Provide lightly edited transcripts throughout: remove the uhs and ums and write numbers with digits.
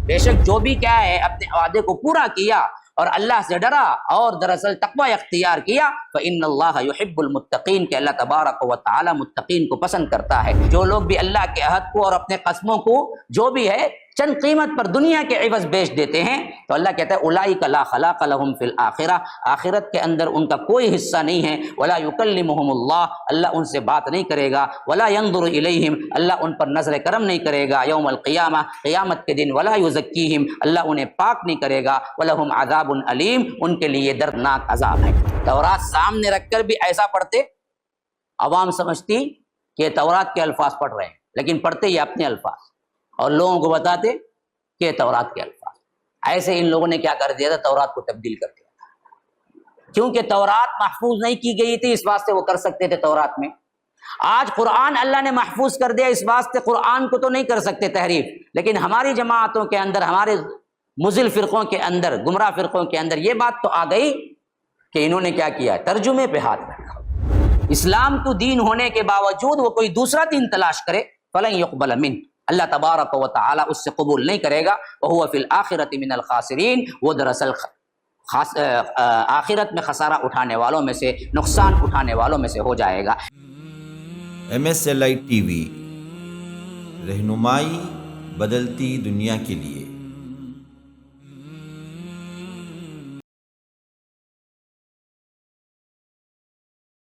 بے شک جو بھی کیا ہے اپنے وعدے کو پورا کیا اور اللہ سے ڈرا اور دراصل تقوی اختیار کیا فإن اللہ یحب المتقین، کہ اللہ تبارک و تعالی متقین کو پسند کرتا ہے۔ جو لوگ بھی اللہ کے عہد کو اور اپنے قسموں کو جو بھی ہے چند قیمت پر دنیا کے عوض بیچ دیتے ہیں، تو اللہ کہتا ہے اولئک لا خلاق لهم فی الآخرہ، آخرت کے اندر ان کا کوئی حصہ نہیں ہے۔ ولا یکلمهم اللہ، اللہ ان سے بات نہیں کرے گا۔ ولا ينظر الیہم، اللہ ان پر نظر کرم نہیں کرے گا یوم القیامہ، قیامت کے دن۔ ولا یزکیہم، اللہ انہیں پاک نہیں کرے گا۔ ولہم عذاب علیم، ان کے لیے دردناک عذاب ہے۔ تورات سامنے رکھ کر بھی ایسا پڑھتے، عوام سمجھتی کہ یہ تورات کے الفاظ پڑھ رہے ہیں، لیکن پڑھتے یہ اپنے الفاظ اور لوگوں کو بتاتے کہ تورات کے الفاظ۔ ایسے ان لوگوں نے کیا کر دیا تھا، تورات کو تبدیل کر دیا تھا، کیونکہ تورات محفوظ نہیں کی گئی تھی، اس واسطے وہ کر سکتے تھے تورات میں۔ آج قرآن اللہ نے محفوظ کر دیا، اس واسطے قرآن کو تو نہیں کر سکتے تحریف، لیکن ہماری جماعتوں کے اندر، ہمارے مضل فرقوں کے اندر، گمراہ فرقوں کے اندر یہ بات تو آ گئی کہ انہوں نے کیا کیا، ترجمے پہ ہاتھ رکھا۔ اسلام کو دین ہونے کے باوجود وہ کوئی دوسرا دین تلاش کرے، فلن يقبل منہ، اللہ تبارک و تعالی اس سے قبول نہیں کرے گا۔ وهو فی الآخرۃ من الخاسرین، وہ دراصل آخرت میں خسارہ اٹھانے والوں میں سے، نقصان اٹھانے والوں میں سے ہو جائے گا۔ MSLI ٹی وی، رہنمائی بدلتی دنیا کے لیے۔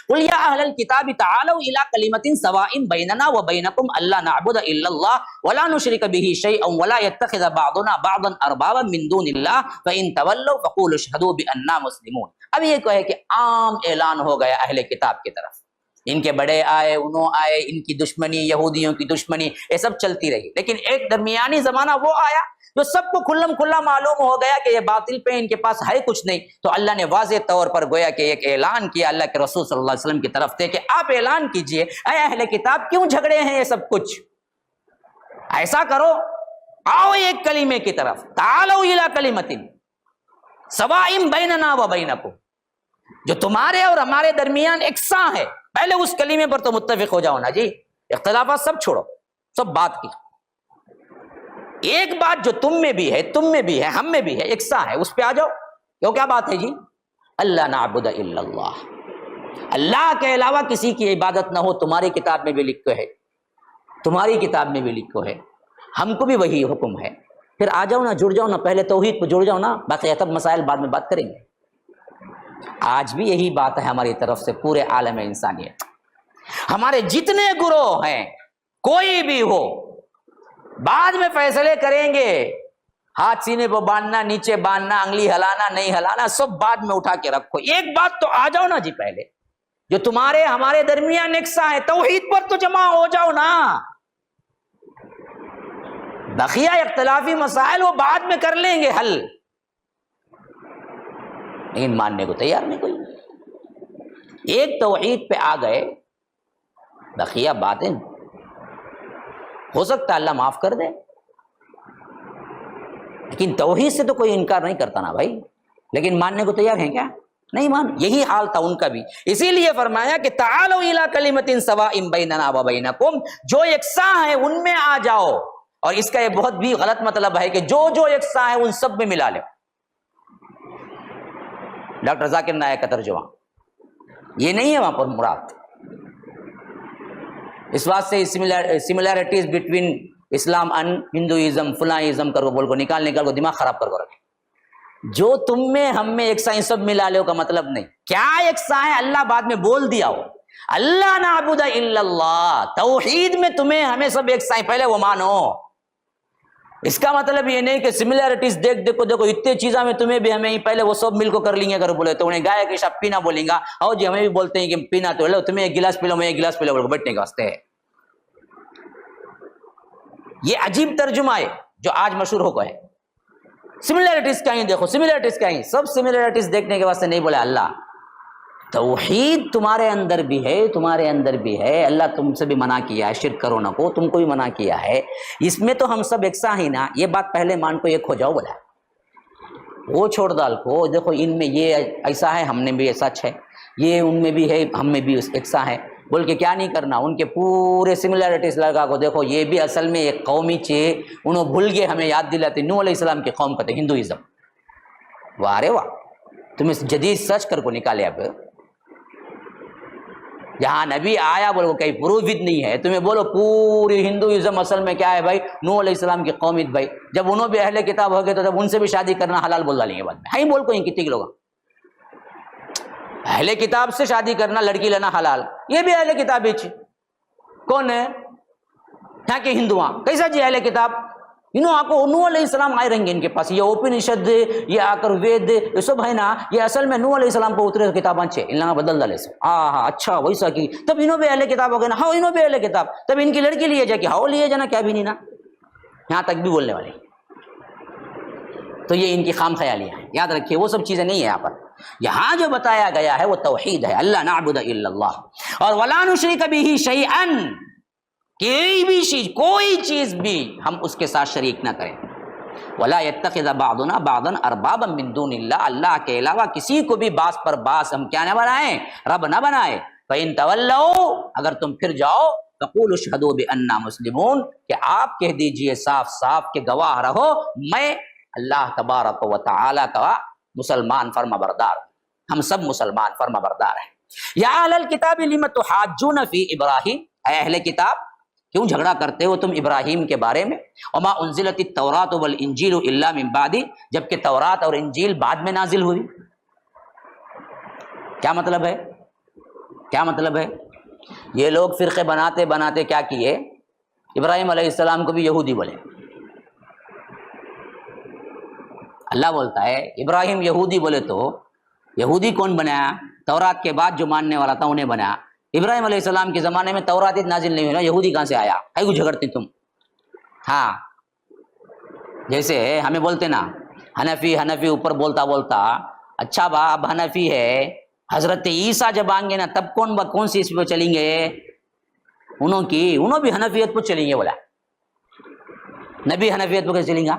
قل یا اہل الکتاب تعالوا الی کلمۃ سواء بیننا وبینکم الا نعبد الا اللہ ولا نشرک بہ شیئا ولا یتخذ بعضنا بعضا اربابا من دون اللہ فان تولوا فقولوا اشہدوا بأننا مسلمون۔ اب یہ کہ عام اعلان ہو گیا اہل کتاب کی طرف، ان کے بڑے آئے، انہوں آئے، ان کی دشمنی، یہودیوں کی دشمنی، یہ سب چلتی رہی، لیکن ایک درمیانی زمانہ وہ آیا جو سب کو کھلم کھلا معلوم ہو گیا کہ یہ باطل پہ ان کے پاس ہے کچھ نہیں، تو اللہ نے واضح طور پر گویا کہ ایک اعلان کیا اللہ کے رسول صلی اللہ علیہ وسلم کی طرف سے کہ آپ اعلان کیجئے، اے اہل کتاب کیوں جھگڑے ہیں یہ سب کچھ، ایسا کرو، آؤ ایک کلمے کی طرف، تعالوا الی کلمۃ سواء بیننا وبینکم، جو تمہارے اور ہمارے درمیان یکساں ہے، پہلے اس کلمے پر تو متفق ہو جاؤ نا جی، اختلافات سب چھوڑو، سب بات کی ایک بات جو تم میں بھی ہے، تم میں بھی ہے، ہم میں بھی ہے، یکساں ہے، اس پہ آ جاؤ۔ کیوں کیا بات ہے جی، اللہ نعبد الا اللہ، اللہ کے علاوہ کسی کی عبادت نہ ہو، تمہاری کتاب میں بھی لکھو ہے، تمہاری کتاب میں بھی لکھو ہے، ہم کو بھی وہی حکم ہے۔ پھر آ جاؤ نا، جڑ جاؤ نا، پہلے توحید کو جڑ جاؤ نا، باقی سب مسائل بعد میں بات کریں گے۔ آج بھی یہی بات ہے ہماری طرف سے پورے عالم انسانیت، ہمارے جتنے گروہ ہیں، کوئی بھی ہو، بعد میں فیصلے کریں گے، ہاتھ سینے پہ باندھنا، نیچے باندھنا، انگلی ہلانا نہیں ہلانا، سب بعد میں اٹھا کے رکھو، ایک بات تو آ جاؤ نا جی، پہلے جو تمہارے ہمارے درمیان یکساں ہے، توحید پر تو جمع ہو جاؤ نا، بقیہ اختلافی مسائل وہ بعد میں کر لیں گے حل، لیکن ماننے کو تیار نہیں کوئی۔ ایک توحید پہ آ گئے، بقیہ باتیں ہو سکتا ہے اللہ معاف کر دے، لیکن توحید سے تو کوئی انکار نہیں کرتا نا بھائی، لیکن ماننے کو تیار ہیں کیا؟ نہیں مان۔ یہی حال تھا ان کا بھی، اسی لیے فرمایا کہ تعالوا الی کلمۃ سواء بیننا وبینکم، جو یکساں ہے ان میں آ جاؤ، اور اس کا یہ بہت بھی غلط مطلب ہے کہ جو یکساں ہے ان سب میں ملا لو، ڈاکٹر ذاکر نائک کا ترجمہ یہ نہیں ہے وہاں پر مراد۔ اس واسطے similarities between Islam and Hinduism, فلاں ازم کرو بول کو نکال کو دماغ خراب کر رکھے، جو تم میں ہم میں یکساں سب ملا لو کا مطلب نہیں، کیا یکساں ہے اللہ بعد میں بول دیا ہو، اللہ نعبد الا اللہ، توحید میں تمہیں ہمیں سب یکساں، پہلے وہ مانو۔ اس کا مطلب یہ نہیں کہ سملیرٹیز دیکھو اتنے چیزاں میں تمہیں بھی ہمیں ہی، پہلے وہ سب مل کو کر لیں گے، اگر بولے تو انہیں گائے کے شاپ پینا بولیں گا، اور جی ہمیں بھی بولتے ہیں کہ پینا تو لو، تمہیں ایک گلاس پی لو، میں ایک گلاس پی لو، بیٹھنے کے واسطے ہے۔ یہ عجیب ترجمہ ہے جو آج مشہور ہو گئے، سملیرٹیز کہیں دیکھو، سملیرٹیز کہیں، سب سملیرٹیز دیکھنے کے واسطے نہیں بولے اللہ، توحید تمہارے اندر بھی ہے، تمہارے اندر بھی ہے، اللہ تم سے بھی منع کیا ہے شرک کرو نہ کو، تم کو بھی منع کیا ہے، اس میں تو ہم سب یکساں ہی نا، یہ بات پہلے مان کو ایک ہو جاؤ، بولا وہ چھوڑ ڈال کو، دیکھو ان میں یہ ایسا ہے، ہم نے بھی سچ ہے، یہ ان میں بھی ہے، ہم میں بھی یکساں ہے، بول کے کیا نہیں کرنا، ان کے پورے سملیرٹیز لگا کو دیکھو، یہ بھی اصل میں ایک قومی چیز، انہوں بھول گئے ہمیں یاد دلاتے، نوح علیہ السلام کی قوم کا تھے ہندوازم. واہ رے واہ، تم اس جدید سرچ کر کو نکالے. اب جہاں نبی آیا بولو کہیں پروفٹ نہیں ہے، تمہیں بولو پوری ہندوازم اصل میں کیا ہے بھائی، نوح علیہ السلام کی قوم. بھائی جب انہوں بھی اہل کتاب ہو گئے تو جب ان سے بھی شادی کرنا حلال بول ڈالیں گے بعد میں. ہاں بول کو کتنے لوگ اہل کتاب سے شادی کرنا، لڑکی لینا حلال، یہ بھی اہل کتاب ہی کون ہے یہاں کے ہندوآں کیسا جی اہل کتاب؟ نوح علیہ السلام آئے رہیں گے ان کے پاس، یہ اوپنشد، یہ آ کر وید، یہ سب ہے نا، یہ اصل میں نوح علیہ السلام کو اترے کتاباں چھے، انہاں بدل ڈالے سے. ہاں اچھا ویسا کی، تب انہوں بھی اہل کتاب ہو گئے نا. ہاں انہوں بھی اہل کتاب، تب ان کی لڑکی لیے جا کے ہاؤ لیے جانا، کیا بھی نہیں نا، یہاں تک بھی بولنے والے. تو یہ ان کی خام خیالیاں ہیں، یاد رکھیے وہ سب چیزیں نہیں ہیں. یہاں پر یہاں جو بتایا گیا ہے وہ توحید ہے، اللہ نعبد الا اللہ، اور ولا نشرک بہ شیئا، کوئی چیز بھی ہم اس کے ساتھ شریک نہ کریں. ولا يتخذ بعضنا بعضا اربابا من دون اللہ، اللہ کے علاوہ کسی کو بھی باس پر باس ہم کیا نہ بنائیں، رب نہ بنائیں. فإن تولوا، اگر تم پھر جاؤ، فقولوا اشهدوا بأننا مسلمون، کہ آپ کہہ دیجئے صاف صاف کہ گواہ رہو میں اللہ تبارک و تعالی کا مسلمان فرما بردار، ہم سب مسلمان فرما بردار ہیں. یا اہل الکتاب لم تحاجون فی ابراہیم، اے اہل کتاب کیوں جھگڑا کرتے ہو تم ابراہیم کے بارے میں؟ وما انزلت التوراۃ والانجیل الا من بعد، جبکہ تورات اور انجیل بعد میں نازل ہوئی. کیا مطلب ہے؟ کیا مطلب ہے؟ یہ لوگ فرقے بناتے بناتے کیا کیے، ابراہیم علیہ السلام کو بھی یہودی بولے. اللہ بولتا ہے ابراہیم یہودی بولے، تو یہودی کون بنایا؟ تورات کے بعد جو ماننے والا تھا انہیں بنایا. ابراہیم علیہ السلام کے زمانے میں تورات نازل نہیں ہوئی نا، یہودی کہاں سے آیا؟ ہے کو جھگڑتے تم. ہاں جیسے ہمیں بولتے نا حنفی، حنفی اوپر بولتا بولتا، اچھا با اب حنفی ہے، حضرت عیسیٰ جب آئیں گے نا تب کون سی اس پہ چلیں گے؟ انہوں بھی حنفیت پہ چلیں گے. بولا نبی حنفیت پہ کیسے چلیں گا؟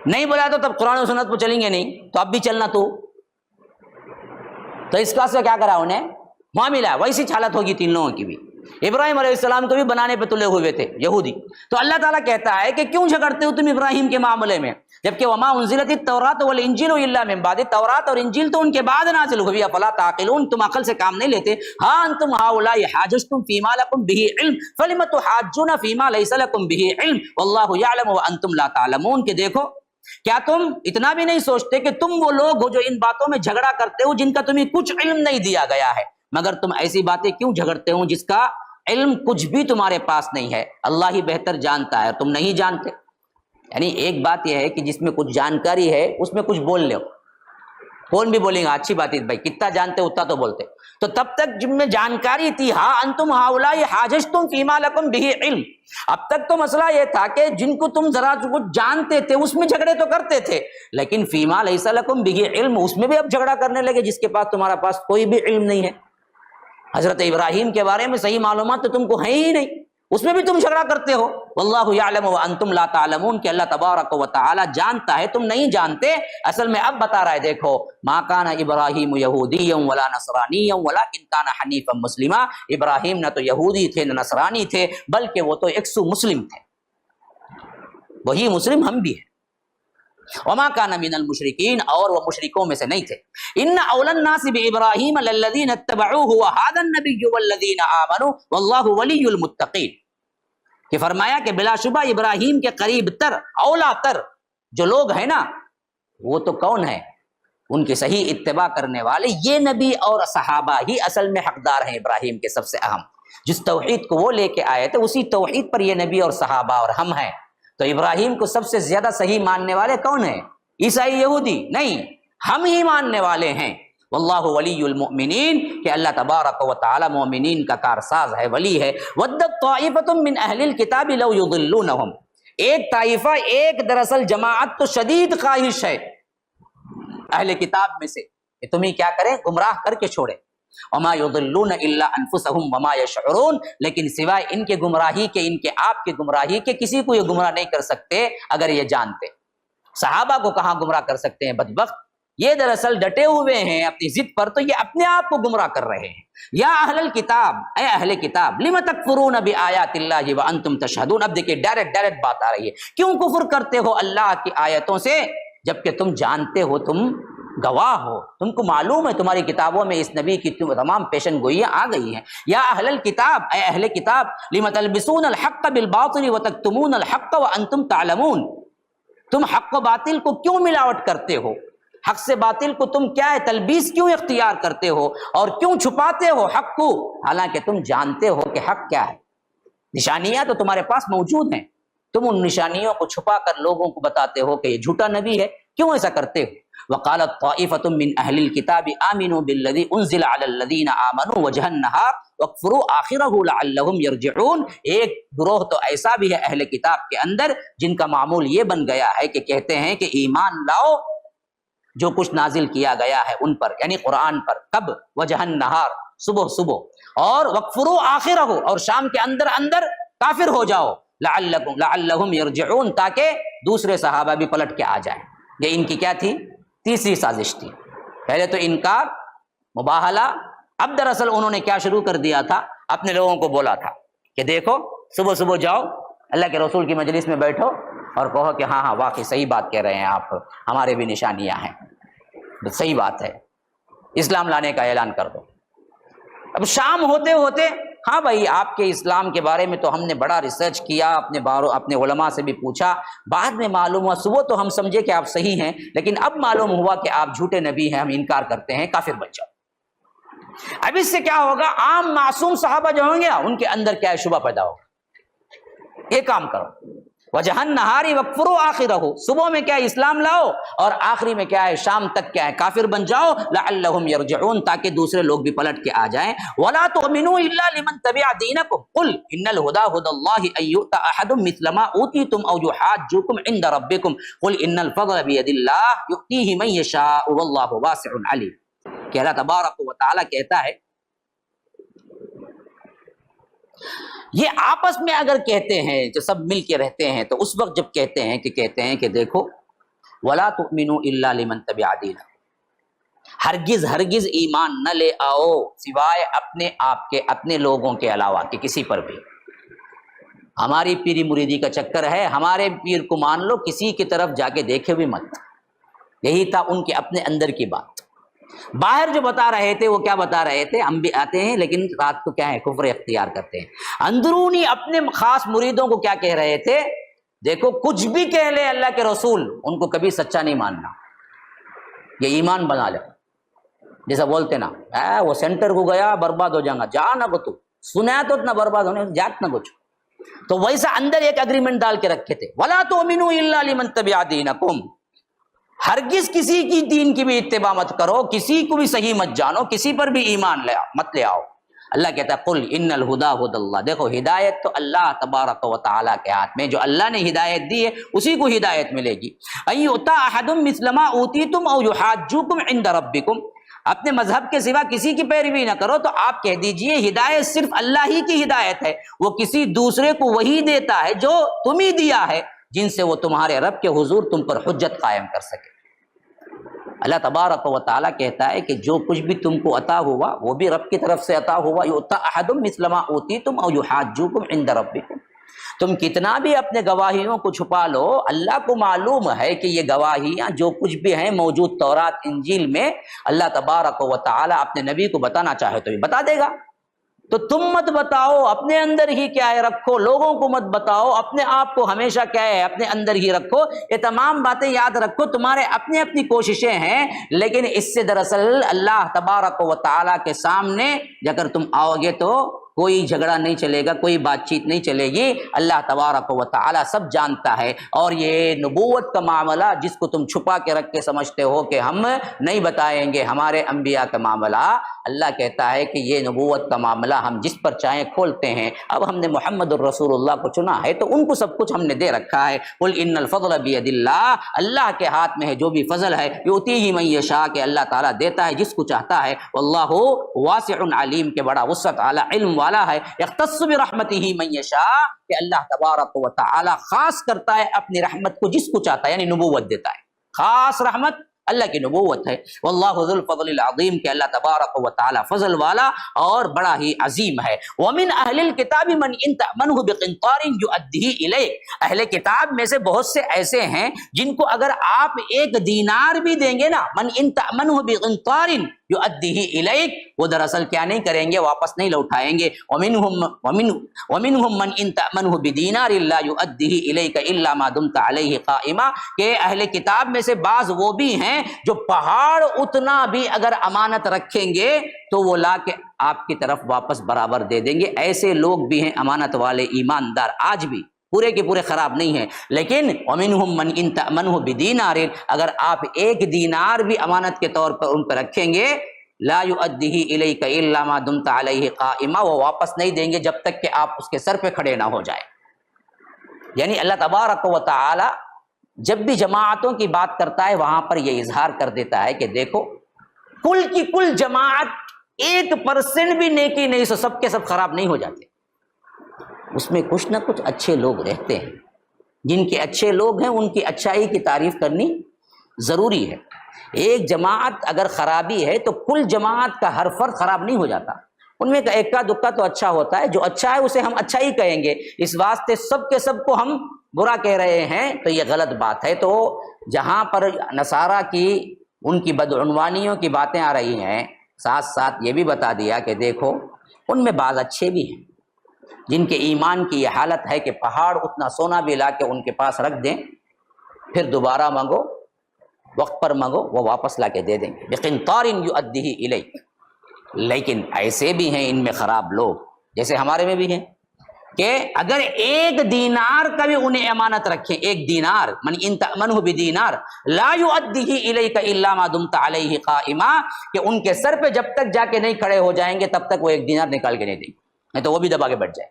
نہیں بولا تو تب قرآن و سنت پہ چلیں گے نہیں، تو اب بھی چلنا. تو اس کا سے کیا کرا انہیں معاملہ، ویسی حالت ہوگی تین لوگوں کی بھی. ابراہیم علیہ السلام کو بھی بنانے پہ تلے ہوئے تھے یہودی. تو اللہ تعالیٰ کہتا ہے کہ کیوں جھگڑتے ہو تم ابراہیم کے معاملے میں، جبکہ وما انزلت التوراۃ والانجیل الا من بعد، تورات اور انجیل تو ان کے بعد نازل ہوئی. افلا تعقلون، تم عقل سے کام نہیں لیتے. ہاں انتم ہؤلاء حاججتم فیما لکم بہ علم فلم تحاجون فیما لیس لکم بہ علم واللہ یعلم وانتم لا تعلمون، کہ دیکھو کیا تم اتنا بھی نہیں سوچتے کہ تم وہ لوگ ہو جو ان باتوں میں جھگڑا کرتے ہو جن کا تمہیں کچھ علم نہیں دیا گیا ہے، مگر تم ایسی باتیں کیوں جھگڑتے ہو جس کا علم کچھ بھی تمہارے پاس نہیں ہے، اللہ ہی بہتر جانتا ہے، تم نہیں جانتے. یعنی ایک بات یہ ہے کہ جس میں کچھ جانکاری ہے اس میں کچھ بول لو، کون بھی بولیں گا اچھی بات ہے بھائی، کتنا جانتے اتنا تو بولتے. تو تب تک جن میں جانکاری تھی، ہاں انتم ہؤلاء حاججتم فیما لکم بہ علم، اب تک تو مسئلہ یہ تھا کہ جن کو تم ذرا کچھ جانتے تھے اس میں جھگڑے تو کرتے تھے، لیکن فیما لیس لکم بہ علم، اس میں بھی اب جھگڑا کرنے لگے جس کے پاس تمہارا پاس کوئی بھی علم نہیں ہے. حضرت ابراہیم کے بارے میں صحیح معلومات تو تم کو ہے ہی نہیں، اس میں بھی تم جھگڑا کرتے ہو. واللہ یعلم وانتم لا تعلمون، کہ اللہ تبارک و تعالی جانتا ہے تم نہیں جانتے. اصل میں اب بتا رہا ہے دیکھو، ما کان ابراہیم یہودیا ولا نصرانیا ولکن کان حنیفا مسلما، ابراہیم نہ تو یہودی تھے نہ نصرانی تھے، بلکہ وہ تو 100 مسلم تھے. وہی مسلم ہم بھی ہیں. وما کان من المشرکین، اور وہ مشرکوں میں سے نہیں تھے. ان اول الناس بابراہیم للذین اتبعوه وهذا النبی والذین آمنوا واللہ ولی المتقین، کہ فرمایا کہ بلا شبہ ابراہیم کے قریب تر، اولا تر جو لوگ ہیں نا، وہ تو کون ہے؟ ان کی صحیح اتباع کرنے والے یہ نبی اور صحابہ ہی اصل میں حقدار ہیں ابراہیم کے. سب سے اہم جس توحید کو وہ لے کے آئے تھے اسی توحید پر یہ نبی اور صحابہ اور ہم ہیں. تو ابراہیم کو سب سے زیادہ صحیح ماننے والے کون ہیں؟ عیسائی یہودی نہیں، ہم ہی ماننے والے ہیں. واللہ ولی المؤمنین، کہ اللہ تبارک و تعالی مومنین کا کارساز ہے، ولی ہے. ودت طائفۃ من اہل الکتاب لو یضلونہم، ایک طائفہ، ایک دراصل جماعت تو شدید خواہش ہے اہل کتاب میں سے کہ تمہیں کیا کریں، گمراہ کر کے چھوڑے. وما یضلون الا انفسهم وما یشعرون، لیکن سوائے ان کے گمراہی کے، ان کے آپ کے گمراہی کے، کسی کو یہ گمراہ نہیں کر سکتے اگر یہ جانتے. صحابہ کو کہاں گمراہ کر سکتے ہیں بدبخت، یہ دراصل ڈٹے ہوئے ہیں اپنی ضد پر، تو یہ اپنے آپ کو گمراہ کر رہے ہیں۔ یا اہل الکتاب، اے اہل کتاب، لم تکفرون بآیات اللہ وانتم تشہدون۔ اب دیکھیے ڈائریکٹ بات آ رہی ہے، کیوں کفر کرتے ہو اللہ کی آیتوں سے جبکہ تم جانتے ہو، تم گواہ ہو، تم کو معلوم ہے، تمہاری کتابوں میں اس نبی کی تمام پیشن گوئیاں آ گئی ہیں۔ یا اہل الکتاب، اے اہل کتاب، لم تلبسون الحق بالباطل وتکتمون الحق وانتم تعلمون۔ تم حق و باطل کو کیوں ملاوٹ کرتے ہو؟ حق سے باطل کو تم کیا ہے تلبیس کیوں اختیار کرتے ہو اور کیوں چھپاتے ہو حق کو، حالانکہ تم جانتے ہو کہ حق کیا ہے؟ نشانیاں تو تمہارے پاس موجود ہیں، تم ان نشانیوں کو چھپا کر لوگوں کو بتاتے ہو کہ یہ جھوٹا نبی ہے، کیوں ایسا کرتے ہو؟ وقالت طائفة من اہل الکتاب آمنوا بالذی انزل علی الذین آمنوا وجہ النہار واکفروا آخرہ لعلہم یرجعون۔ ایک گروہ تو ایسا بھی ہے اہل کتاب کے اندر جن کا معمول یہ بن گیا ہے کہ کہتے ہیں کہ ایمان لاؤ جو کچھ نازل کیا گیا ہے ان پر، یعنی قرآن پر، کب؟ وجہ النہار، صبح، اور وکفروا آخرہ، اور شام کے اندر کافر ہو جاؤ، لعلہم یرجعون، تاکہ دوسرے صحابہ بھی پلٹ کے آ جائیں۔ یہ ان کی کیا تھی؟ تیسری سازش تھی۔ پہلے تو انکار، مباہلہ، اب دراصل انہوں نے کیا شروع کر دیا تھا؟ اپنے لوگوں کو بولا تھا کہ دیکھو صبح جاؤ اللہ کے رسول کی مجلس میں بیٹھو اور کہو کہ ہاں واقعی صحیح بات کہہ رہے ہیں آپ، ہمارے بھی نشانیاں ہیں، صحیح بات ہے، اسلام لانے کا اعلان کر دو۔ اب شام ہوتے ہوتے، ہاں بھائی آپ کے اسلام کے بارے میں تو ہم نے بڑا ریسرچ کیا، اپنے علماء سے بھی پوچھا، بعد میں معلوم ہوا، صبح تو ہم سمجھے کہ آپ صحیح ہیں، لیکن اب معلوم ہوا کہ آپ جھوٹے نبی ہیں، ہم انکار کرتے ہیں، کافر بن جاؤ۔ اب اس سے کیا ہوگا؟ عام معصوم صحابہ جو ہوں گے ان کے اندر کیا ہے؟ شبہ پیدا ہوگا۔ یہ کام کرو، وجہ النہاری وکفروا آخرہ، صبح میں کیا ہے؟ اسلام لاؤ، اور آخری میں کیا ہے؟ شام تک کیا ہے؟ کافر بن جاؤ، لعلہم یرجعون، تاکہ دوسرے لوگ بھی پلٹ کے آ جائیں۔ ولا تؤمنوا الا لمن تبع دینکم قل ان الہدی ھدی اللہ ان یؤتی احد مثل ما اوتیتم او یحاجوکم عند ربکم قل ان الفضل بید اللہ یؤتیہ من یشاء واللہ واسع علیم۔ کہ اللہ تبارک و تعالی کہتا ہے، یہ آپس میں اگر کہتے ہیں، جو سب مل کے رہتے ہیں، تو اس وقت جب کہتے ہیں کہ دیکھو ولا تؤمنوا الا لمن تبع دینکم، ہرگز ایمان نہ لے آؤ سوائے اپنے آپ کے، اپنے لوگوں کے علاوہ کہ کسی پر بھی۔ ہماری پیری مریدی کا چکر ہے، ہمارے پیر کو مان لو، کسی کی طرف جا کے دیکھے بھی مت۔ یہی تھا ان کے اپنے اندر کی بات۔ باہر جو بتا رہے تھے وہ کیا بتا رہے تھے؟ ہم بھی آتے ہیں لیکن رات کو کیا ہے؟ کفر اختیار کرتے ہیں۔ اندرونی اپنے خاص مریدوں کو کیا کہہ رہے تھے؟ دیکھو کچھ بھی کہہ لے اللہ کے رسول، ان کو کبھی سچا نہیں ماننا، یہ ایمان بنا لے۔ جیسا بولتے نا وہ سینٹر کو گیا برباد ہو جائے گا، جا نہ کو تو سنا تو اتنا برباد ہونے، جات نہ کچھ۔ تو ویسا اندر ایک اگریمنٹ ڈال کے رکھے تھے، ولا تؤمنوا الا لمن تبع دینکم، ہرگز کسی کی دین کی بھی اتباع مت کرو، کسی کو بھی صحیح مت جانو، کسی پر بھی ایمان مت لے آؤ۔ اللہ کہتا ہے قل ان الہدی ھدی اللہ، دیکھو ہدایت تو اللہ تبارک و تعالیٰ کے ہاتھ میں، جو اللہ نے ہدایت دی ہے اسی کو ہدایت ملے گی۔ ان یؤتی احد مثل ما اوتیتم او یحاجوکم عند ربکم، اپنے مذہب کے سوا کسی کی پیروی نہ کرو، تو آپ کہہ دیجئے ہدایت صرف اللہ ہی کی ہدایت ہے، وہ کسی دوسرے کو وہی دیتا ہے جو تم ہی دیا ہے، جن سے وہ تمہارے رب کے حضور تم پر حجت قائم کر سکے۔ اللہ تبارک و تعالیٰ کہتا ہے کہ جو کچھ بھی تم کو عطا ہوا وہ بھی رب کی طرف سے عطا ہوا، یؤتی احد مثل ما اوتیتم او یحاجوکم عند ربکم۔ تم کتنا بھی اپنے گواہیوں کو چھپا لو، اللہ کو معلوم ہے کہ یہ گواہیاں جو کچھ بھی ہیں موجود تورات انجیل میں، اللہ تبارک و تعالیٰ اپنے نبی کو بتانا چاہے تو بھی بتا دے گا۔ تو تم مت بتاؤ، اپنے اندر ہی کیا ہے رکھو، لوگوں کو مت بتاؤ، اپنے آپ کو ہمیشہ کیا ہے اپنے اندر ہی رکھو۔ یہ تمام باتیں یاد رکھو، تمہارے اپنی کوششیں ہیں، لیکن اس سے دراصل اللہ تبارک و تعالیٰ کے سامنے اگر تم آؤ گے تو کوئی جھگڑا نہیں چلے گا، کوئی بات چیت نہیں چلے گی۔ اللہ تبارک و تعالیٰ سب جانتا ہے، اور یہ نبوت کا معاملہ جس کو تم چھپا کے رکھ کے سمجھتے ہو کہ ہم نہیں بتائیں گے ہمارے انبیاء کا معاملہ، اللہ کہتا ہے کہ یہ نبوت کا معاملہ ہم جس پر چاہیں کھولتے ہیں۔ اب ہم نے محمد الرسول اللہ کو چنا ہے تو ان کو سب کچھ ہم نے دے رکھا ہے۔ قل ان الفضل بید اللہ، اللہ کے ہاتھ میں ہے جو بھی فضل ہے، یؤتیہ من یشاء، کہ اللہ تعالیٰ دیتا ہے جس کو چاہتا ہے، واللہ واسع علیم، کہ بڑا وسعت والا علم والا ہے، یختص برحمتہ من یشاء، کہ اللہ تبارک و تعالیٰ خاص کرتا ہے اپنی رحمت کو جس کو چاہتا ہے، یعنی نبوت دیتا ہے، خاص رحمت اللہ کی نبوت ہے۔ واللہ ذو الفضل العظیم کہ اللہ تبارک و تعالی فضل والا اور بڑا ہی عظیم ہے۔ ومن اہل الکتاب من ان تأمنه بقنطار یؤدیہ الیک، اہل کتاب میں سے بہت سے ایسے ہیں جن کو اگر آپ ایک دینار بھی دیں گے نا، من ان تأمنه بقنطار یؤدیہ الیک، وہ دراصل کیا نہیں کریں گے، واپس نہیں لوٹائیں گے۔ ومنهم من ان تأمنه بدینار لا یؤدیہ الیک الا ما دمت علیہ قائما، کہ اہل کتاب میں سے بعض وہ بھی ہیں جو پہاڑ اتنا بھی اگر امانت رکھیں گے تو وہ لا کے آپ کی طرف واپس برابر دے دیں گے۔ ایسے لوگ بھی ہیں امانت والے ایماندار، آج بھی پورے کے پورے خراب نہیں ہیں، لیکن ومنہم من ان تأمنہ بدینار، اگر آپ ایک دینار بھی امانت کے طور پر ان پر رکھیں گے، لا یؤدیہ الیک الا ما دمت علیہ قائما، وہ واپس نہیں دیں گے جب تک کہ آپ اس کے سر پہ کھڑے نہ ہو جائے۔ یعنی اللہ تبارک و تعالی جب بھی جماعتوں کی بات کرتا ہے وہاں پر یہ اظہار کر دیتا ہے کہ دیکھو کل کی کل جماعت 1% بھی نیکی نہیں، سو سب کے سب خراب نہیں ہو جاتے، اس میں کچھ نہ کچھ اچھے لوگ رہتے ہیں۔ جن کے اچھے لوگ ہیں ان کی اچھائی کی تعریف کرنی ضروری ہے۔ ایک جماعت اگر خرابی ہے تو کل جماعت کا ہر فرد خراب نہیں ہو جاتا، ان میں ایک کا دکا تو اچھا ہوتا ہے، جو اچھا ہے اسے ہم اچھا ہی کہیں گے، اس واسطے سب کے سب کو ہم برا کہہ رہے ہیں تو یہ غلط بات ہے۔ تو جہاں پر نصارہ کی ان کی بدعنوانیوں کی باتیں آ رہی ہیں، ساتھ ساتھ یہ بھی بتا دیا کہ دیکھو ان میں بعض اچھے بھی ہیں جن کے ایمان کی یہ حالت ہے کہ پہاڑ اتنا سونا بھی لا کے ان کے پاس رکھ دیں، پھر دوبارہ مانگو، وقت پر مانگو، وہ واپس لا کے دے دیں گے، بقنطار یؤدیہ الیک۔ لیکن ایسے بھی ہیں ان میں خراب لوگ، جیسے ہمارے میں بھی ہیں، کہ اگر ایک دینار کا بھی انہیں امانت رکھیں، ایک دینار، من ان تأمنہ بدینار لا یؤدیہ الیک الا ما دمت علیہ قائما، کہ ان کے سر پہ جب تک جا کے نہیں کھڑے ہو جائیں گے تب تک وہ ایک دینار نکال کے نہیں دیں گے، نہیں تو وہ بھی دبا کے بیٹھ جائے،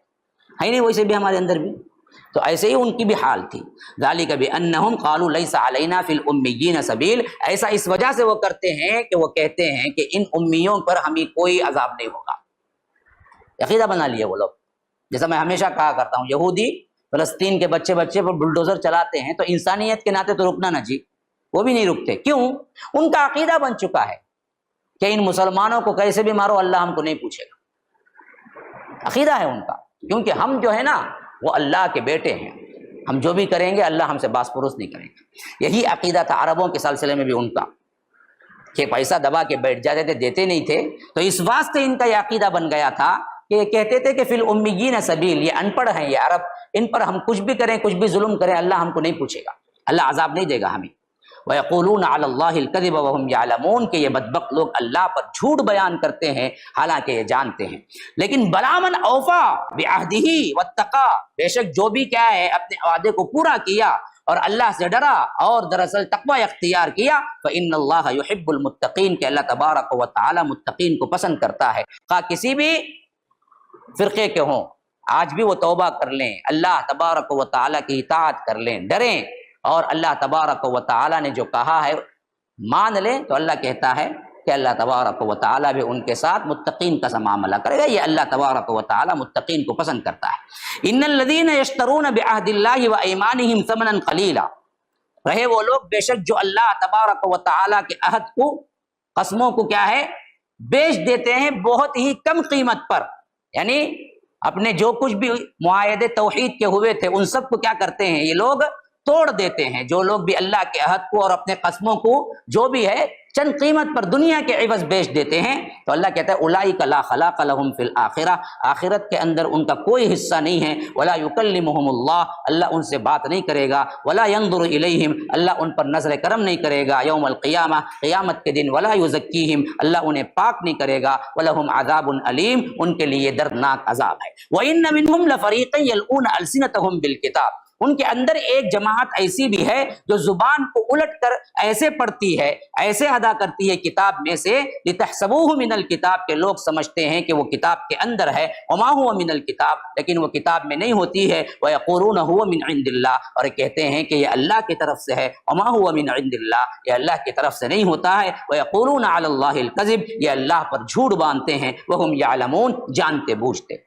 ہے نہیں؟ ویسے بھی ہمارے اندر بھی تو ایسے ہی ان کی بھی حال تھی۔ ذالک بانہم قالوا لیس علینا فی الامیین سبیل، ایسا اس وجہ سے وہ کرتے ہیں کہ وہ کہتے ہیں کہ ان امیوں پر ہمیں کوئی عذاب نہیں ہوگا۔ عقیدہ بنا لیے وہ لوگ، جیسا میں ہمیشہ کہا کرتا ہوں، یہودی فلسطین کے بچے پر بلڈوزر چلاتے ہیں تو انسانیت کے ناطے تو رکنا نہ جی، وہ بھی نہیں رکتے، کیوں؟ ان کا عقیدہ بن چکا ہے کہ ان مسلمانوں کو کیسے بھی مارو اللہ ہم کو نہیں پوچھے گا، عقیدہ ہے ان کا، کیونکہ ہم جو ہے نا وہ اللہ کے بیٹے ہیں، ہم جو بھی کریں گے اللہ ہم سے باس پروس نہیں کریں گے۔ یہی عقیدہ تھا عربوں کے سلسلے میں بھی ان کا، کہ پیسہ دبا کے بیٹھ جاتے تھے، دیتے نہیں تھے، تو اس واسطے ان کا یہ عقیدہ بن گیا تھا کہ یہ کہتے تھے کہ فی الامیین سبیل، یہ ان پڑھ ہیں یہ عرب، ان پر ہم کچھ بھی کریں، کچھ بھی ظلم کریں، اللہ ہم کو نہیں پوچھے گا، اللہ عذاب نہیں دے گا ہمیں۔ وَيَقُولُونَ عَلَى اللَّهِ الْكَذِبَ وَهُمْ يَعْلَمُونَ، کہ یہ بدبخت لوگ اللہ پر جھوٹ بیان کرتے ہیں حالانکہ یہ جانتے ہیں۔ لیکن بَلَا مَنْ أَوْفَىٰ بِعَهْدِهِ وَاتَّقَىٰ، بے شک جو بھی کیا ہے اپنے وعدے کو پورا کیا اور اللہ سے ڈرا اور دراصل تقوی اختیار کیا، فَإِنَّ اللَّهَ يُحِبُّ الْمُتَّقِينَ، کہ اللہ تبارک و تعالی متقین کو پسند کرتا ہے، خواہ کسی بھی فرقے کے ہوں، آج بھی وہ توبہ کر لیں، اللہ تبارک و تعالی کی اطاعت کر لیں، ڈریں، اور اللہ تبارک و تعالی نے جو کہا ہے مان لیں، تو اللہ کہتا ہے کہ اللہ تبارک و تعالی بھی ان کے ساتھ متقین کا معاملہ کرے گا، یہ اللہ تبارک و تعالی متقین کو پسند کرتا ہے۔ ان الذین یشترون بعہد اللہ وایمانہم ثمنا قلیلا، رہے وہ لوگ بے شک جو اللہ تبارک و تعالی کے عہد کو، قسموں کو کیا ہے بیچ دیتے ہیں بہت ہی کم قیمت پر، یعنی اپنے جو کچھ بھی معاہدے توحید کے ہوئے تھے ان سب کو کیا کرتے ہیں یہ لوگ توڑ دیتے ہیں۔ جو لوگ بھی اللہ کے عہد کو اور اپنے قسموں کو جو بھی ہے چند قیمت پر دنیا کے عوض بیچ دیتے ہیں، تو اللہ کہتا ہے اولئک لا خلاق لهم فی الآخرہ، آخرت کے اندر ان کا کوئی حصہ نہیں ہے، ولا یکلمهم اللہ، اللہ ان سے بات نہیں کرے گا، ولا ينظر الیہم، اللہ ان پر نظر کرم نہیں کرے گا، یوم القیامہ، قیامت کے دن، ولا یزکیہم، اللہ انہیں پاک نہیں کرے گا، ولہم عذاب علیم، ان کے لیے دردناک عذاب ہے۔ وَإِنَّ مِنْهُمْ لَفَرِيقًا يَلْؤُونَ أَلْسِنَتَهُمْ بِالْكِتَابِ، ان کے اندر ایک جماعت ایسی بھی ہے جو زبان کو الٹ کر ایسے پڑھتی ہے، ایسے ادا کرتی ہے کتاب میں سے، لِتَحْسَبُوهُ مِنَ الْكِتَابِ، کہ لوگ سمجھتے ہیں کہ وہ کتاب کے اندر ہے، وَمَا هُوَ مِنَ الْكِتَابِ، لیکن وہ کتاب میں نہیں ہوتی ہے، وَيَقُولُونَ هُوَ مِنْ عِنْدِ اللَّهِ، اور کہتے ہیں کہ یہ اللہ کی طرف سے ہے، وَمَا هُوَ مِنْ عِنْدِ اللَّهِ، یہ اللہ کی طرف سے نہیں ہوتا ہے، وَيَقُولُونَ عَلَى اللَّهِ الْكَذِبَ، یہ اللہ پر جھوٹ باندھتے ہیں، وَهُمْ يَعْلَمُونَ، جانتے بوجھتے۔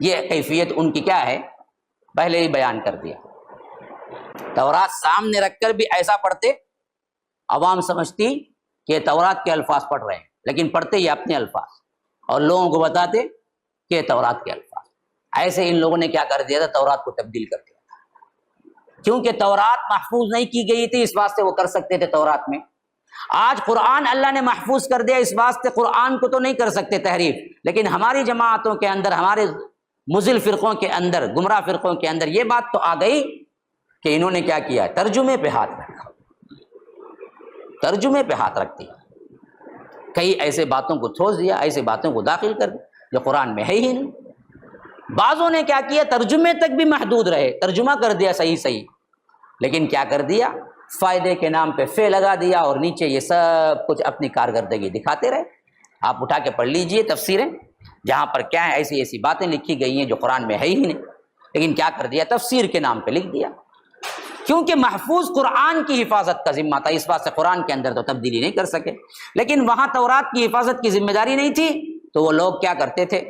یہ کیفیت ان کی کیا ہے پہلے ہی بیان کر دیا، تورات سامنے رکھ کر بھی ایسا پڑھتے عوام سمجھتی کہ یہ تورات کے الفاظ پڑھ رہے ہیں، لیکن پڑھتے یہ اپنے الفاظ، اور لوگوں کو بتاتے کہ یہ تورات کے الفاظ۔ ایسے ان لوگوں نے کیا کر دیا تھا، تورات کو تبدیل کر دیا تھا، کیونکہ تورات محفوظ نہیں کی گئی تھی، اس واسطے وہ کر سکتے تھے تورات میں۔ آج قرآن اللہ نے محفوظ کر دیا، اس واسطے قرآن کو تو نہیں کر سکتے تحریف، لیکن ہماری جماعتوں کے اندر، ہمارے مضل فرقوں کے اندر، گمراہ فرقوں کے اندر یہ بات تو آ گئی کہ انہوں نے کیا کیا، ترجمے پہ ہاتھ رکھا، ترجمے پہ ہاتھ رکھ دیا، کئی ایسے باتوں کو ٹھوس دیا، ایسے باتوں کو داخل کر دیا جو قرآن میں ہے ہی نہیں۔ بعضوں نے کیا کیا، ترجمے تک بھی محدود رہے، ترجمہ کر دیا صحیح، لیکن کیا کر دیا، فائدے کے نام پہ فے لگا دیا، اور نیچے یہ سب کچھ اپنی کارکردگی دکھاتے رہے۔ آپ اٹھا کے پڑھ لیجئے تفسیریں، جہاں پر کیا ہے ایسی ایسی باتیں لکھی گئی ہیں جو قرآن میں ہے ہی نہیں، لیکن کیا کر دیا، تفسیر کے نام پہ لکھ دیا، کیونکہ محفوظ قرآن کی حفاظت کا ذمہ تھا، اس بات سے قرآن کے اندر تو تبدیلی نہیں کر سکے، لیکن وہاں تورات کی حفاظت کی ذمہ داری نہیں تھی، تو وہ لوگ کیا کرتے تھے،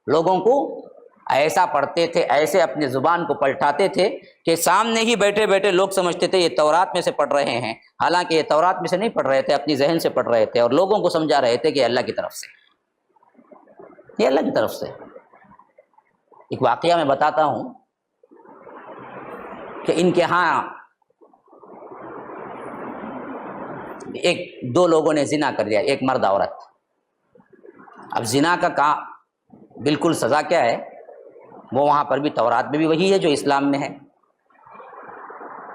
لوگوں کو ایسا پڑھتے تھے، ایسے اپنے زبان کو پلٹاتے تھے کہ سامنے ہی بیٹھے بیٹھے لوگ سمجھتے تھے یہ تورات میں سے پڑھ رہے ہیں، حالانکہ یہ تورات میں سے نہیں پڑھ رہے تھے، اپنی ذہن سے پڑھ رہے تھے، اور لوگوں کو سمجھا رہے تھے کہ اللہ کی طرف سے، یہ اللہ کی طرف سے۔ ایک واقعہ میں بتاتا ہوں کہ ان کے ہاں دو لوگوں نے زنا کر دیا، ایک مرد عورت۔ اب زنا کا بالکل سزا کیا ہے، وہ وہاں پر بھی تورات میں بھی وہی ہے جو اسلام میں ہے،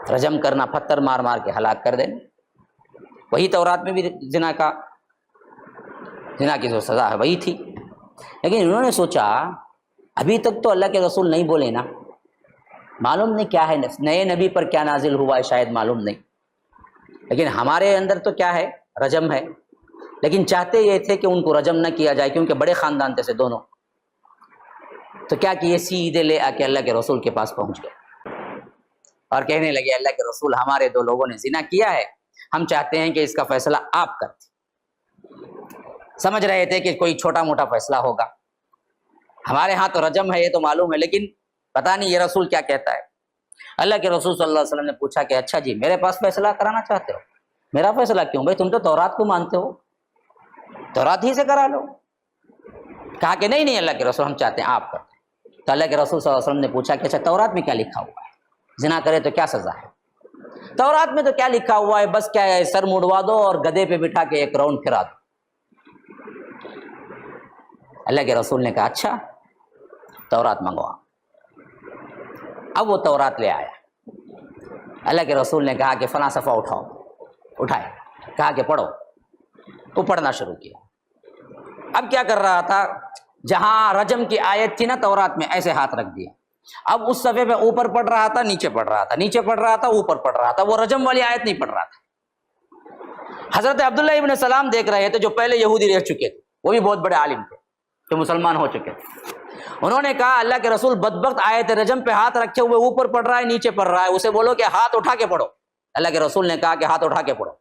رجم کرنا، پتھر مار مار کے ہلاک کر دینا، وہی تورات میں بھی زنا کی جو سزا ہے وہی تھی۔ لیکن انہوں نے سوچا ابھی تک تو اللہ کے رسول نہیں بولے نا، معلوم نہیں کیا ہے، نئے نبی پر کیا نازل ہوا ہے شاید معلوم نہیں، لیکن ہمارے اندر تو کیا ہے، رجم ہے، لیکن چاہتے یہ تھے کہ ان کو رجم نہ کیا جائے کیونکہ بڑے خاندان تھے سے دونوں، تو کیا کیے، سیدھے لے آ کے اللہ کے رسول کے پاس پہنچ گئے اور کہنے لگے اللہ کے رسول ہمارے دو لوگوں نے زنا کیا ہے، ہم چاہتے ہیں کہ اس کا فیصلہ آپ کرتے۔ سمجھ رہے تھے کہ کوئی چھوٹا موٹا فیصلہ ہوگا، ہمارے ہاں تو رجم ہے یہ تو معلوم ہے، لیکن پتہ نہیں یہ رسول کیا کہتا ہے۔ اللہ کے رسول صلی اللہ علیہ وسلم نے پوچھا کہ اچھا جی میرے پاس فیصلہ کرانا چاہتے ہو، میرا فیصلہ کیوں بھائی، تم تو تورات کو مانتے ہو، تورات ہی سے کرا لو۔ کہا کہ نہیں اللہ کے رسول ہم چاہتے ہیں آپ کرتے۔ تو اللہ کے رسول صلی اللہ علیہ وسلم نے پوچھا کہ اچھا تورات میں کیا لکھا ہوا ہے، زنا کرے تو کیا سزا ہے؟ تورات میں تو کیا لکھا ہوا ہے، بس کیا ہے، سر مڑوا دو اور گدھے پہ بٹھا کے ایک راؤنڈ پھرا دو۔ اللہ کے رسول نے کہا اچھا تورات منگوا۔ اب وہ تورات لے آیا، اللہ کے رسول نے کہا کہ فلاں صفحہ اٹھائے، کہا کہ پڑھو، وہ پڑھنا شروع کیا۔ اب کیا کر رہا تھا، جہاں رجم کی آیت تھی نا تورات میں، ایسے ہاتھ رکھ دیا، اب اس صفحے پہ اوپر پڑھ رہا تھا، نیچے پڑھ رہا تھا، نیچے پڑھ رہا تھا، اوپر پڑھ رہا تھا، وہ رجم والی آیت نہیں پڑھ رہا تھا۔ حضرت عبداللہ ابن سلام دیکھ رہے تھے جو پہلے یہودی رہ چکے تھے، وہ بھی بہت بڑے عالم تھے جو مسلمان ہو چکے تھے۔ انہوں نے کہا اللہ کے رسول بدبخت آیت رجم پہ ہاتھ رکھے ہوئے اوپر پڑھ رہا ہے نیچے پڑھ رہا ہے، اسے بولو کہ ہاتھ اٹھا کے پڑھو۔ اللہ کے رسول نے کہا کہ ہاتھ اٹھا کے پڑھو۔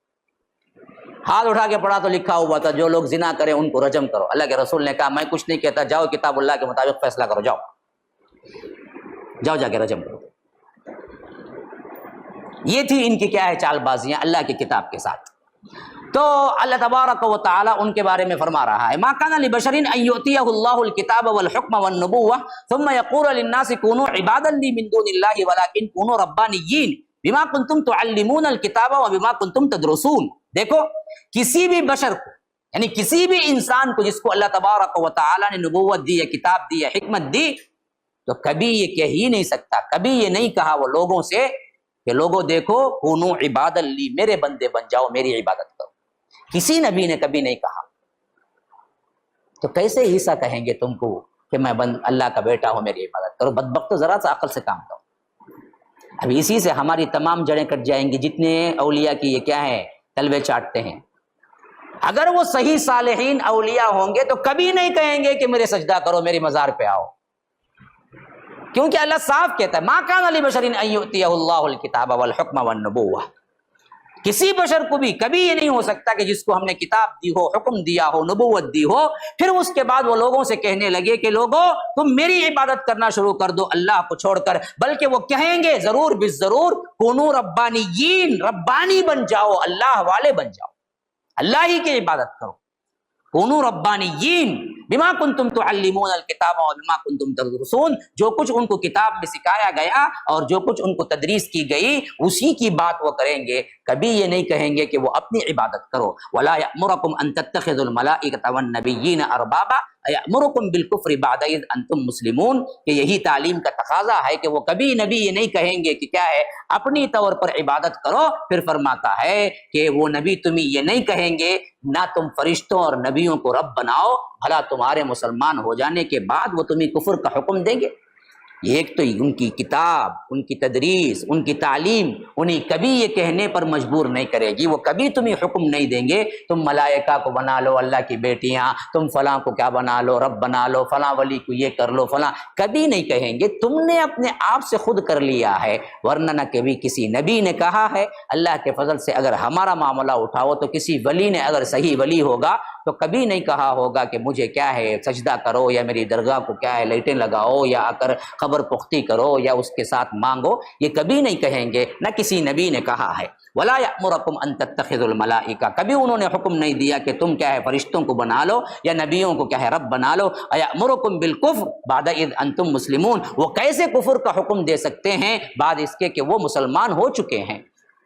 ہاتھ اٹھا کے پڑھا تو لکھا ہوا تھا جو لوگ زنا کریں ان کو رجم کرو۔ اللہ کے رسول نے کہا میں کچھ نہیں کہتا، جاؤ کتاب اللہ کے مطابق فیصلہ کرو، جاؤ جا کے رجم کرو۔ یہ تھی ان کی کیا ہے چال بازیاں اللہ کی کتاب کے ساتھ۔ تو اللہ تبارک و تعالی ان کے بارے میں فرما رہا ہے ما کان لبشر ان یؤتیہ اللہ الکتاب والحکم والنبوۃ ثم یقول للناس کونوا عبادا لی من دون اللہ ولکن کونوا ربانیین بما کنتم تعلمون الکتاب وبما کنتم تدرسون۔ دیکھو کسی بھی بشر کو، یعنی کسی بھی انسان کو جس کو اللہ تبارک و تعالی نے نبوت دی ہے، کتاب دی ہے، حکمت دی، تو کبھی یہ کہہ ہی نہیں سکتا، کبھی یہ نہیں کہا وہ لوگوں سے کہ لوگوں دیکھو کونوا عبادا لی، میرے بندے بن جاؤ، میری عبادت کرو۔ کسی نبی نے کبھی نہیں کہا۔ تو کیسے عیسیٰ کہیں گے تم کو کہ میں اللہ کا بیٹا ہوں، میری عبادت کرو؟ بدبخت تو ذرا سا عقل سے کام کرو۔ اب اسی سے ہماری تمام جڑیں کٹ جائیں گی، جتنے اولیاء کی یہ کیا ہے تلوے چاٹتے ہیں۔ اگر وہ صحیح صالحین اولیاء ہوں گے تو کبھی نہیں کہیں گے کہ میرے سجدہ کرو، میری مزار پہ آؤ، کیونکہ اللہ صاف کہتا ہے ما کان لبشر ان یؤتیہ اللہ الکتاب والحکم والنبوۃ، کسی بشر کو بھی کبھی یہ نہیں ہو سکتا کہ جس کو ہم نے کتاب دی ہو، حکم دیا ہو، نبوت دی ہو، پھر اس کے بعد وہ لوگوں سے کہنے لگے کہ لوگوں تم میری عبادت کرنا شروع کر دو اللہ کو چھوڑ کر، بلکہ وہ کہیں گے ضرور بالضرور کونوا ربانیین، ربانی بن جاؤ، اللہ والے بن جاؤ، اللہ ہی کی عبادت کرو۔ کونوا ربانیین بما کنتم تعلمون الکتاب وبما کنتم تدرسون، جو کچھ ان کو کتاب میں سکھایا گیا اور جو کچھ ان کو تدریس کی گئی اسی کی بات وہ کریں گے، کبھی یہ نہیں کہیں گے کہ وہ اپنی عبادت کرو۔ ولا یأمرکم ان تتخذوا الملائکۃ والنبیین اربابا یأمرکم بالکفر بعد اذ انتم مسلمون، کہ یہی تعلیم کا تقاضا ہے کہ وہ کبھی نبی یہ نہیں کہیں گے کہ کیا ہے اپنی طور پر عبادت کرو، پھر فرماتا ہے کہ وہ نبی تمہیں یہ نہیں کہیں گے نہ تم فرشتوں اور نبیوں کو رب بناؤ، بھلا تمہارے مسلمان ہو جانے کے بعد وہ تمہیں کفر کا حکم دیں گے۔ ایک تو ان کی کتاب، ان کی تدریس، ان کی تعلیم انہیں کبھی یہ کہنے پر مجبور نہیں کرے گی، وہ کبھی تمہیں حکم نہیں دیں گے تم ملائکہ کو بنا لو اللہ کی بیٹیاں، تم فلاں کو کیا بنا لو رب بنا لو، فلاں ولی کو یہ کر لو، فلاں کبھی نہیں کہیں گے، تم نے اپنے آپ سے خود کر لیا ہے، ورنہ نہ کبھی کسی نبی نے کہا ہے۔ اللہ کے فضل سے اگر ہمارا معاملہ اٹھاؤ تو کسی ولی نے اگر صحیح ولی ہوگا تو کبھی نہیں کہا ہوگا کہ مجھے کیا ہے سجدہ کرو یا میری درگاہ کو کیا ہے لائٹیں لگاؤ یا آ کر قبر پختی کرو یا اس کے ساتھ مانگو، یہ کبھی نہیں کہیں گے، نہ کسی نبی نے کہا ہے۔ ولا یأمرکم ان تتخذوا الملائکہ، کبھی انہوں نے حکم نہیں دیا کہ تم کیا ہے فرشتوں کو بنا لو یا نبیوں کو کیا ہے رب بنا لو۔ یأمرکم بالکفر بعد اذ انتم مسلمون، وہ کیسے کفر کا حکم دے سکتے ہیں بعد اس کے کہ وہ مسلمان ہو چکے ہیں؟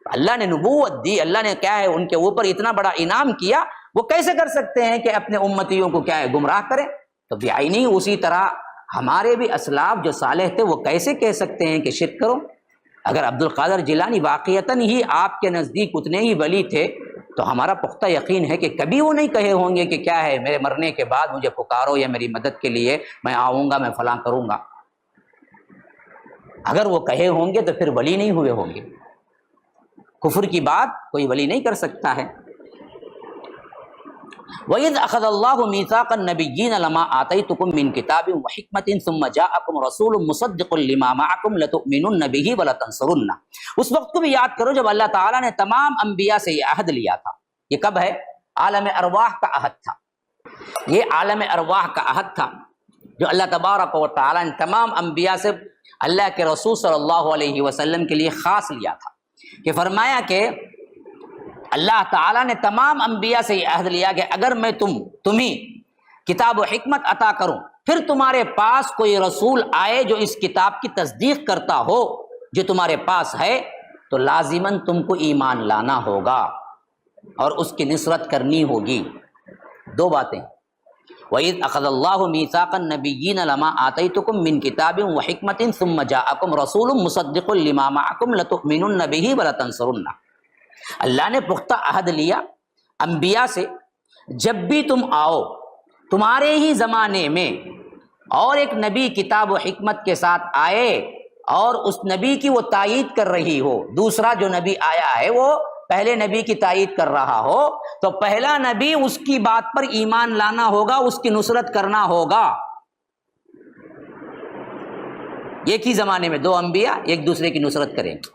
اللہ نے نبوت دی، اللہ نے کیا ہے ان کے اوپر اتنا بڑا انعام کیا، وہ کیسے کر سکتے ہیں کہ اپنے امتیوں کو کیا ہے گمراہ کریں؟ تو بعینی اسی طرح ہمارے بھی اسلاف جو صالح تھے وہ کیسے کہہ سکتے ہیں کہ شرک کرو؟ اگر عبد القادر جیلانی واقعتاً ہی آپ کے نزدیک اتنے ہی ولی تھے تو ہمارا پختہ یقین ہے کہ کبھی وہ نہیں کہے ہوں گے کہ کیا ہے میرے مرنے کے بعد مجھے پکارو یا میری مدد کے لیے میں آؤں گا، میں فلاں کروں گا۔ اگر وہ کہے ہوں گے تو پھر ولی نہیں ہوئے ہوں گے۔ کفر کی بات کوئی ولی نہیں کر سکتا ہے۔ وَإِذْ أَخَذَ اللَّهُ مِيثَاقَ النَّبِيِّينَ لَمَا آتَيْتُكُم مِّن كِتَابٍ وَحِكْمَةٍ ثُمَّ جَاءَكُمْ رَسُولٌ مُصَدِّقٌ لِّمَا مَعَكُمْ لَتُؤْمِنُنَّ بِهِ وَلَتَنصُرُنَّ۔ اس وقت کو بھی یاد کرو جب اللہ تعالیٰ نے تمام انبیاء سے یہ عہد لیا تھا۔ یہ کب ہے؟ عالم ارواح کا عہد تھا، یہ عالم ارواح کا عہد تھا جو اللہ تبارک و تعالیٰ نے تمام انبیاء سے اللہ کے رسول صلی اللہ علیہ وسلم کے لیے خاص لیا تھا، کہ فرمایا کہ اللہ تعالیٰ نے تمام انبیاء سے یہ عہد لیا کہ اگر میں تمہیں کتاب و حکمت عطا کروں، پھر تمہارے پاس کوئی رسول آئے جو اس کتاب کی تصدیق کرتا ہو جو تمہارے پاس ہے، تو لازماً تم کو ایمان لانا ہوگا اور اس کی نصرت کرنی ہوگی۔ دو باتیں، وَإِذْ أَخَذَ اللَّهُ مِيثَاقَ النَّبِيِّينَ لَمَا آتَيْتُكُم مِّن كِتَابٍ وَحِكْمَةٍ ثُمَّ جَاءَكُمْ رَسُولٌ مُصَدِّقٌ لِّمَا مَعَكُمْ لَتُؤْمِنُنَّ بِهِ وَلَتَنصُرُنَّ۔ اللہ نے پختہ عہد لیا انبیاء سے، جب بھی تم آؤ تمہارے ہی زمانے میں اور ایک نبی کتاب و حکمت کے ساتھ آئے اور اس نبی کی وہ تائید کر رہی ہو، دوسرا جو نبی آیا ہے وہ پہلے نبی کی تائید کر رہا ہو، تو پہلا نبی اس کی بات پر ایمان لانا ہوگا، اس کی نصرت کرنا ہوگا۔ ایک ہی زمانے میں دو انبیاء ایک دوسرے کی نصرت کریں گے۔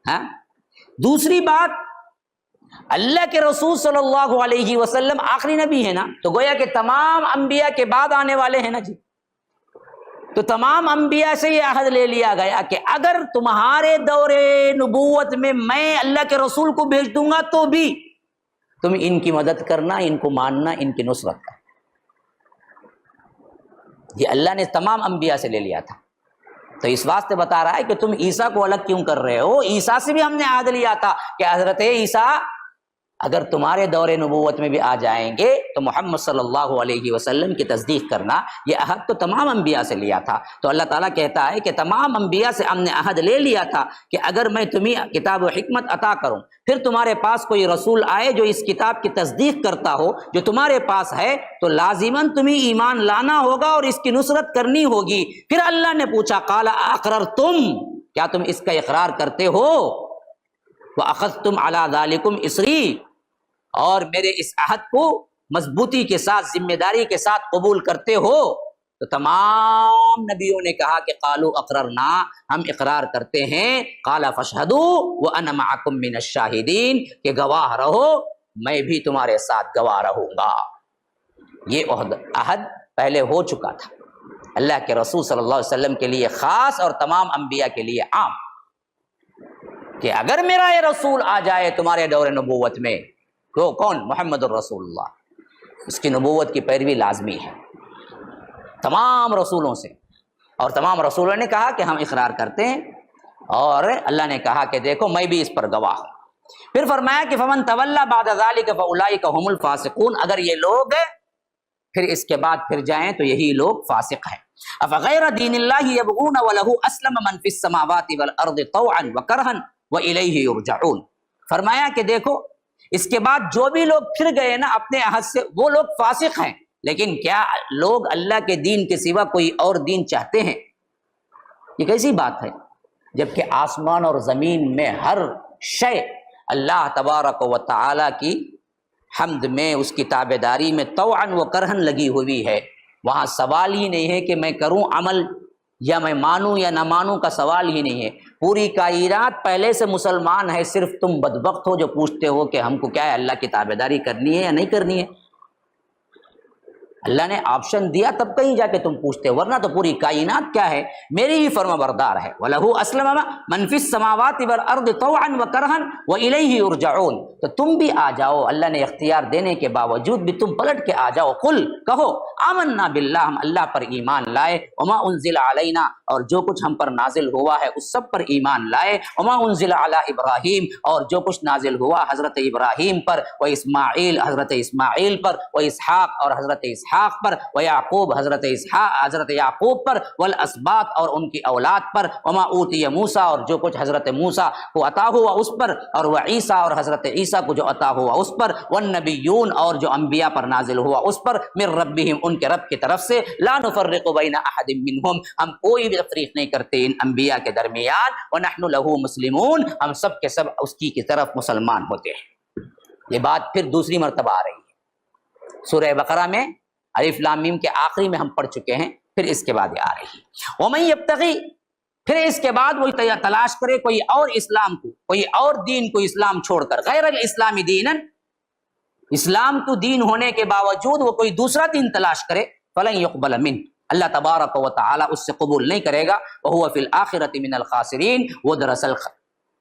ہاں، دوسری بات، اللہ کے رسول صلی اللہ علیہ وسلم آخری نبی ہے نا، تو گویا کہ تمام انبیاء کے بعد آنے والے ہیں نا جی، تو تمام انبیاء سے یہ عہد لے لیا گیا کہ اگر تمہارے دور نبوت میں میں اللہ کے رسول کو بھیج دوں گا تو بھی تم ان کی مدد کرنا، ان کو ماننا، ان کی نصرت کرنا۔ یہ اللہ نے تمام انبیاء سے لے لیا تھا، تو اس واسطے بتا رہا ہے کہ تم عیسیٰ کو الگ کیوں کر رہے ہو؟ عیسیٰ سے بھی ہم نے عہد لیا تھا کہ حضرت عیسیٰ اگر تمہارے دور نبوت میں بھی آ جائیں گے تو محمد صلی اللہ علیہ وسلم کی تصدیق کرنا۔ یہ عہد تو تمام انبیاء سے لیا تھا، تو اللہ تعالیٰ کہتا ہے کہ تمام انبیاء سے ہم نے عہد لے لیا تھا کہ اگر میں تمہیں کتاب و حکمت عطا کروں، پھر تمہارے پاس کوئی رسول آئے جو اس کتاب کی تصدیق کرتا ہو جو تمہارے پاس ہے، تو لازماً تمہیں ایمان لانا ہوگا اور اس کی نصرت کرنی ہوگی۔ پھر اللہ نے پوچھا قال اقررتم، کیا تم اس کا اقرار کرتے ہو؟ واخذتم علی ذالکم اسری، اور میرے اس عہد کو مضبوطی کے ساتھ ذمہ داری کے ساتھ قبول کرتے ہو؟ تو تمام نبیوں نے کہا کہ قالوا اقررنا، ہم اقرار کرتے ہیں، قال فاشهدوا وانا معكم من الشاہدین، کہ گواہ رہو، میں بھی تمہارے ساتھ گواہ رہوں گا۔ یہ عہد پہلے ہو چکا تھا، اللہ کے رسول صلی اللہ علیہ وسلم کے لیے خاص اور تمام انبیاء کے لیے عام، کہ اگر میرا یہ رسول آ جائے تمہارے دور نبوت میں، تو کون؟ محمد الرسول اللہ، اس کی نبوت کی پیروی لازمی ہے تمام رسولوں سے، اور تمام رسولوں نے کہا کہ ہم اقرار کرتے ہیں، اور اللہ نے کہا کہ دیکھو میں بھی اس پر گواہ ہوں۔ پھر فرمایا کہ فمن تولی بعد ذلک فاولئک هم الفاسقون، اگر یہ لوگ پھر اس کے بعد پھر جائیں تو یہی لوگ فاسق ہیں۔ افغیر دین اللہ یبغون وله اسلم من فی السماوات والارض طوعا وکرہا والیہ یرجعون۔ فرمایا کہ دیکھو اس کے بعد جو بھی لوگ پھر گئے نا اپنے عہد سے، وہ لوگ فاسق ہیں، لیکن کیا لوگ اللہ کے دین کے سوا کوئی اور دین چاہتے ہیں؟ یہ کیسی بات ہے، جبکہ آسمان اور زمین میں ہر شے اللہ تبارک و تعالی کی حمد میں، اس کی تابعداری میں طوعا و کرہن لگی ہوئی ہے۔ وہاں سوال ہی نہیں ہے کہ میں کروں عمل یا میں مانوں یا نہ مانوں کا سوال ہی نہیں ہے، پوری کائنات پہلے سے مسلمان ہے، صرف تم بدبخت ہو جو پوچھتے ہو کہ ہم کو کیا ہے اللہ کی تابعداری کرنی ہے یا نہیں کرنی ہے۔ اللہ نے آپشن دیا تب کہیں جا کے تم پوچھتے ہو، ورنہ تو پوری کائنات کیا ہے؟ میری ہی فرما بردار ہے۔ وَلَهُ أَسْلَمَ مَنْ فِي السَّمَاوَاتِ وَالْأَرْضِ طَوْعًا وَكَرْهًا وَإِلَيْهِ يُرْجَعُونَ، تو تم بھی آ جاؤ، اللہ نے اختیار دینے کے باوجود بھی تم پلٹ کے آ جاؤ۔ قل، کہو، آمنا باللہ، ہم اللہ پر ایمان لائے، وما انزل علینا، اور جو کچھ ہم پر نازل ہوا ہے اس سب پر ایمان لائے، وما انزل علی ابراہیم، اور جو کچھ نازل ہوا حضرت ابراہیم پر، و اسماعیل، حضرت اسماعیل پر، و اسحاق، اور حضرت اسحاق پر، و یعقوب، حضرت یعقوب پر، والاسباط، اور ان کی اولاد پر، وما اوتی موسیٰ، اور جو کچھ حضرت موسیٰ کو عطا ہوا اس پر، اور وہ عیسیٰ، اور حضرت عیسیٰ کو جو عطا ہوا اس پر، والنبیون، اور جو انبیاء پر نازل ہوا اس پر، من ربہم، ان کے رب کی طرف سے، لا نفرق بین احد منہم، ہم کوئی بھی تفریق نہیں کرتے ان انبیاء کے درمیان، ونحن لہ مسلمون، ہم سب کے سب اس کی طرف مسلمان ہوتے ہیں۔ یہ بات پھر دوسری مرتبہ آ رہی ہے سورہ بقرہ میں، الف لام میم کے آخری میں ہم پڑھ چکے ہیں، پھر اس کے بعد یہ آ رہی ہے۔ ومن یبتغی، پھر اس کے بعد وہ تلاش کرے کوئی اور اسلام کو، کوئی اور دین کو اسلام چھوڑ کر، غیر الاسلام دینا، اسلام کو دین ہونے کے باوجود وہ کوئی دوسرا دین تلاش کرے، فلن یقبل منہ، اللہ تبارک و تعالی اس سے قبول نہیں کرے گا، وہو فی الآخرۃ من الخاسرین، وہ دراصل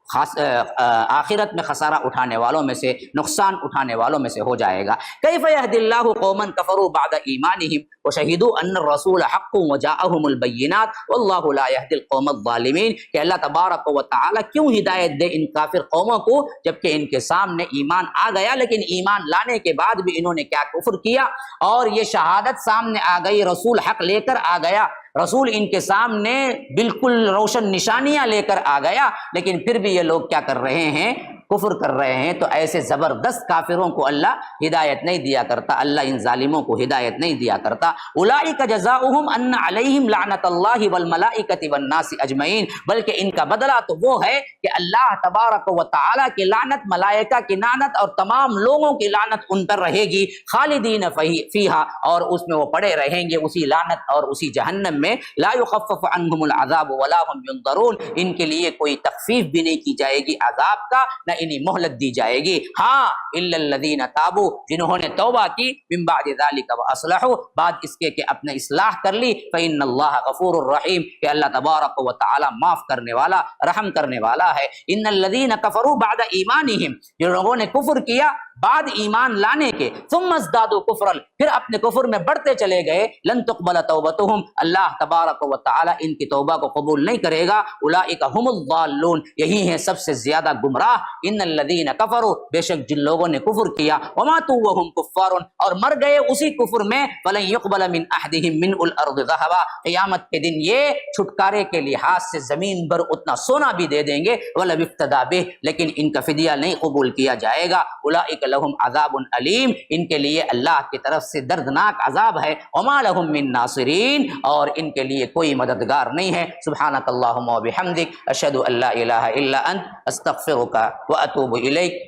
آخرت میں خسارہ اٹھانے والوں میں سے، نقصان اٹھانے والوں میں سے ہو جائے گا۔ کیف یہدی اللہ قوما کفروا بعد ایمانہم وشہدوا ان الرسول حق وجاءہم البینات واللہ لا یہدی القوم الظالمین، کہ اللہ تبارک و تعالی کیوں ہدایت دے ان کافر قوموں کو جبکہ ان کے سامنے ایمان آ گیا، لیکن ایمان لانے کے بعد بھی انہوں نے کیا کفر کیا، اور یہ شہادت سامنے آ گئی، رسول حق لے کر آ گیا، رسول ان کے سامنے بالکل روشن نشانیاں لے کر آ گیا، لیکن پھر بھی یہ لوگ کیا کر رہے ہیں؟ کفر کر رہے ہیں۔ تو ایسے زبردست کافروں کو اللہ ہدایت نہیں دیا کرتا، اللہ ان ظالموں کو ہدایت نہیں دیا کرتا۔ اولئک جزاؤہم ان علیہم لعنت اللہ والملائکۃ والناس اجمعین، بلکہ ان کا بدلہ تو وہ ہے کہ اللہ تبارک و تعالی کی لعنت، ملائکہ کی لعنت، اور تمام لوگوں کی لعنت ان پر رہے گی، خالدین فیہا، اور اس میں وہ پڑے رہیں گے اسی لعنت اور اسی جہنم میں، لا یخفف عنہم العذاب ولا هم ینظرون، ان کے لیے کوئی تخفیف بھی نہیں کی جائے گی عذاب کا، نہ انہیں مہلت دی جائے گی۔ ہاں الا الذین تابوا، جنہوں نے توبہ کی، من بعد ذلک واصلحوا، بعد اس کے کہ اپنے اصلاح کر لی، فإن اللہ غفور الرحیم، کہ اللہ تبارک و تعالی معاف کرنے والا، رحم کرنے والا ہے۔ ان الذین کفروا بعد ایمانہم، جن لوگوں نے کفر کیا بعد ایمان لانے کے، ثم ازدادوا کفرا، پھر اپنے کفر میں بڑھتے چلے گئے، لن تقبل توبتہم، اللہ تبارک و تعالی ان کی توبہ کو قبول نہیں کرے گا، اولئک هم الضالون، یہی ہیں سب سے زیادہ گمراہ۔ ان الذین کفروا، بے شک جن لوگوں نے کفر کیا، وماتوا وهم کفار، اور مر گئے اسی کفر میں، فلن يقبل من احدهم ملء الارض ذهبا، قیامت کے دن یہ چھٹکارے کے لحاظ سے زمین بھر اتنا سونا بھی دے دیں گے، ولو افتدی به، لیکن ان کا فدیہ نہیں قبول کیا جائے گا۔ اولئک لهم عذاب علیم، ان کے لیے اللہ کی طرف سے دردناک عذاب ہے، وما لهم من ناصرین، اور ان کے لیے کوئی مددگار نہیں ہے۔ سبحانک اللہم و بحمدک، اشہد ان لا الہ الا انت، استغفرک و اتوب الیک۔